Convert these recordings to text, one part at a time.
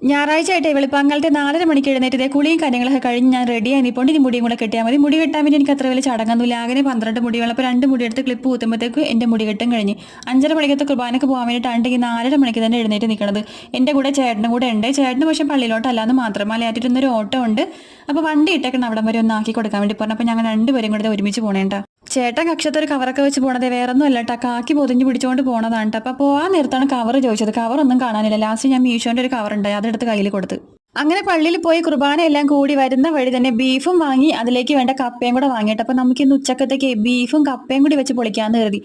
ഞായറാഴ്ച ആയിട്ട് വെളുപ്പാങ്കാലത്തെ 4:30 മണിക്ക് എഴുന്നേറ്റ് കുളിയും കാര്യങ്ങളൊക്കെ കഴിഞ്ഞ് ഞാൻ റെഡിയായി നിൽപ്പുണ്ട്. ഇനി മുടിയും കൂടെ കെട്ടിയാൽ മതി. മുടി കെട്ടാൻ വേണ്ടി എനിക്ക് അത്ര വലിയ ചടങ്ങൊന്നുമില്ല. ആകെ 12 മുടികൾ. അപ്പോൾ 2 മുടി എടുത്ത് ക്ലിപ്പ് കുത്തുമ്പോഴത്തേക്ക് എൻ്റെ മുടി കെട്ടും കഴിഞ്ഞ് 5:30 മണിക്കത്തെ കുർബാനക്ക് പോകാൻ വേണ്ടിയിട്ടാണ് ഈ 4:30 മണിക്ക് തന്നെ എഴുന്നേറ്റ് നിൽക്കുന്നത്. എൻ്റെ കൂടെ ചേട്ടനും കൂടെ ഉണ്ട്. ചേട്ടന് പക്ഷേ പള്ളിയിലോട്ടല്ലാന്ന് മാത്രം മലയാറ്റിരുന്നൊരു ഓട്ടോ ഉണ്ട്. അപ്പോൾ വണ്ടി ഇട്ടേക്കണം അവിടം വരെ ഒന്ന് ആക്കി കൊടുക്കാൻ വേണ്ടി പറഞ്ഞു. അപ്പോൾ ഞങ്ങൾ 2 പേരും കൂടെ ഒരുമിച്ച് പോകണേണ്ട. ചേട്ടൻ കക്ഷത്തൊരു കവറൊക്കെ വെച്ച് പോണത് വേറൊന്നും അല്ല കേട്ടോ, കാക്കി പൊതിഞ്ഞ് പിടിച്ചുകൊണ്ട് പോണതാണ്. അപ്പോൾ പോകാൻ നേരത്താണ് കവർ ചോദിച്ചത്. കവറൊന്നും കാണാനില്ല. ലാസ്റ്റ് ഞാൻ മീഷോൻ്റെ ഒരു കവർ ഉണ്ടായി, അതെടുത്ത് കയ്യിൽ കൊടുത്ത്. അങ്ങനെ പള്ളിയിൽ പോയി കുർബാന എല്ലാം കൂടി വരുന്ന വഴി തന്നെ ബീഫും വാങ്ങി അതിലേക്ക് വേണ്ട കപ്പയും കൂടെ വാങ്ങിയിട്ട് അപ്പോൾ നമുക്ക് ഇന്ന് ഉച്ചക്കത്തേക്ക് ബീഫും കപ്പയും കൂടി വെച്ച് പൊളിക്കാമെന്ന് കരുതി.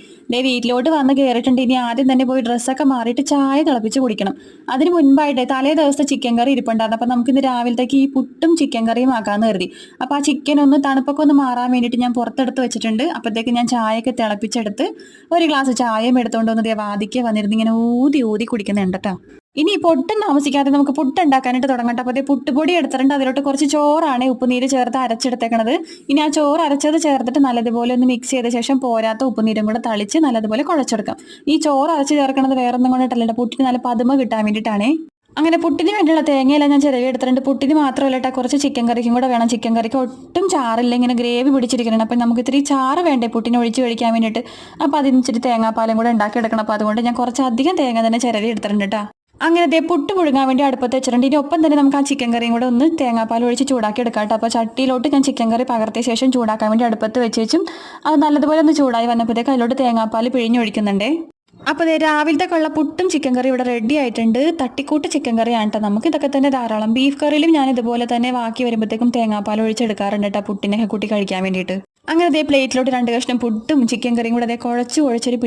വീട്ടിലോട്ട് വന്ന് കയറിയിട്ടുണ്ട്. ഇനി ആദ്യം തന്നെ പോയി ഡ്രസ്സൊക്കെ മാറിയിട്ട് ചായ തിളപ്പിച്ച് കുടിക്കണം. അതിന് മുൻപായിട്ട് തലേ ദിവസത്തെ ചിക്കൻ കറി ഇരിപ്പുണ്ടായിരുന്നു. അപ്പോൾ നമുക്കിന്ന് രാവിലത്തേക്ക് ഈ പുട്ടും ചിക്കൻ കറിയും ആക്കാമെന്ന് കരുതി. അപ്പോൾ ആ ചിക്കൻ ഒന്ന് തണുപ്പൊക്കെ ഒന്ന് മാറാൻ വേണ്ടിയിട്ട് ഞാൻ പുറത്തെടുത്ത് വെച്ചിട്ടുണ്ട്. അപ്പോഴത്തേക്ക് ഞാൻ ചായയൊക്കെ തിളപ്പിച്ചെടുത്ത് ഒരു ഗ്ലാസ് ചായയും എടുത്തുകൊണ്ട് വന്ന് വാദിക്കെ വന്നിരുന്ന് ഇങ്ങനെ ഊതി ഊതി കുടിക്കുന്നുണ്ട് കേട്ടോ. ഇനി പൊട്ടും താമസിക്കാതെ നമുക്ക് പുട്ട് ഉണ്ടാക്കാനായിട്ട് തുടങ്ങട്ടെ. അപ്പോൾ പുട്ടുപൊടി എടുത്തിട്ടുണ്ട്. അതിലോട്ട് കുറച്ച് ചോറാണ് ഉപ്പുനീര് ചേർത്ത് അരച്ചെടുത്തേക്കണത്. ഇനി ആ ചോറ് അരച്ചത് ചേർത്തിട്ട് നല്ലതുപോലെ ഒന്ന് മിക്സ് ചെയ്ത ശേഷം പോരാത്ത ഉപ്പുനീരും കൂടെ തളിച്ച് നല്ലതുപോലെ കുഴച്ചെടുക്കാം. ഈ ചോറ് അരച്ച് ചേർക്കണത് വേറെ ഒന്നും കൊണ്ടിട്ടല്ല, പുട്ടിന് നല്ല പതുമ കിട്ടാൻ വേണ്ടിയിട്ടാണേ. അങ്ങനെ പുട്ടിന് വേണ്ടിയുള്ള തേങ്ങയെല്ലാം ഞാൻ ചിരവി എടുത്തിട്ടുണ്ട്. പുട്ടിന് മാത്രമല്ല കേട്ടോ, കുറച്ച് ചിക്കൻ കറിക്കും കൂടെ വേണം. ചിക്കൻ കറിക്ക് ഒട്ടും ചാറില്ല, ഇങ്ങനെ ഗ്രേവി പിടിച്ചിരിക്കണം. അപ്പം നമുക്ക് ഇത്തിരി ചാറ് വേണ്ടേ പുട്ടിന് ഒഴിച്ച് കഴിക്കാൻ വേണ്ടിയിട്ട്. അപ്പോൾ അതിന് ഇച്ചിരി തേങ്ങാപ്പാലും കൂടെ ഉണ്ടാക്കിയെടുക്കണം. അപ്പോൾ അതുകൊണ്ട് ഞാൻ കുറച്ച് അധികം തേങ്ങ തന്നെ ചിരവി എടുത്തിട്ടുണ്ട് കേട്ടോ. അങ്ങനെ പുട്ട് പുഴുങ്ങാൻ വേണ്ടി അടുപ്പത്ത് വെച്ചിട്ടുണ്ട്. ഇനി ഒപ്പം തന്നെ നമുക്ക് ആ ചിക്കൻ കറിയും കൂടെ ഒന്ന് തേങ്ങാപ്പാൽ ഒഴിച്ച് ചൂടാക്കി എടുക്കാം കേട്ടോ. അപ്പോൾ ചട്ടിയിലോട്ട് ഞാൻ ചിക്കൻ കറി പകർത്തിയ ശേഷം ചൂടാക്കാൻ വേണ്ടി അടുപ്പത്ത് വെച്ചും അത് നല്ലതുപോലെ ഒന്ന് ചൂടായി വന്നപ്പോഴത്തേക്ക് അതിലോട്ട് തേങ്ങാപ്പാൽ പിഴിഞ്ഞൊഴിക്കുന്നുണ്ടേ. അപ്പോൾ രാവിലത്തെ ഉള്ള പുട്ടും ചിക്കൻ കറി ഇവിടെ റെഡി ആയിട്ടുണ്ട്. തട്ടിക്കൂട്ട് ചിക്കൻ കറിയാണ് കേട്ടോ. നമുക്ക് ഇതൊക്കെ തന്നെ ധാരാളം. ബീഫ് കറിയിലും ഞാൻ ഇതുപോലെ തന്നെ ബാക്കി വരുമ്പോഴത്തേക്കും തേങ്ങാപ്പാൽ ഒഴിച്ചെടുക്കാറുണ്ട് കേട്ടോ, പുട്ടിനൊക്കെ കൂട്ടി കഴിക്കാൻ വേണ്ടിയിട്ട്. അങ്ങനെ പ്ലേറ്റിലോട്ട് 2 കഷ്ണം പുട്ടും ചിക്കൻ കറിയും കൂടെ കുഴച്ചൊരു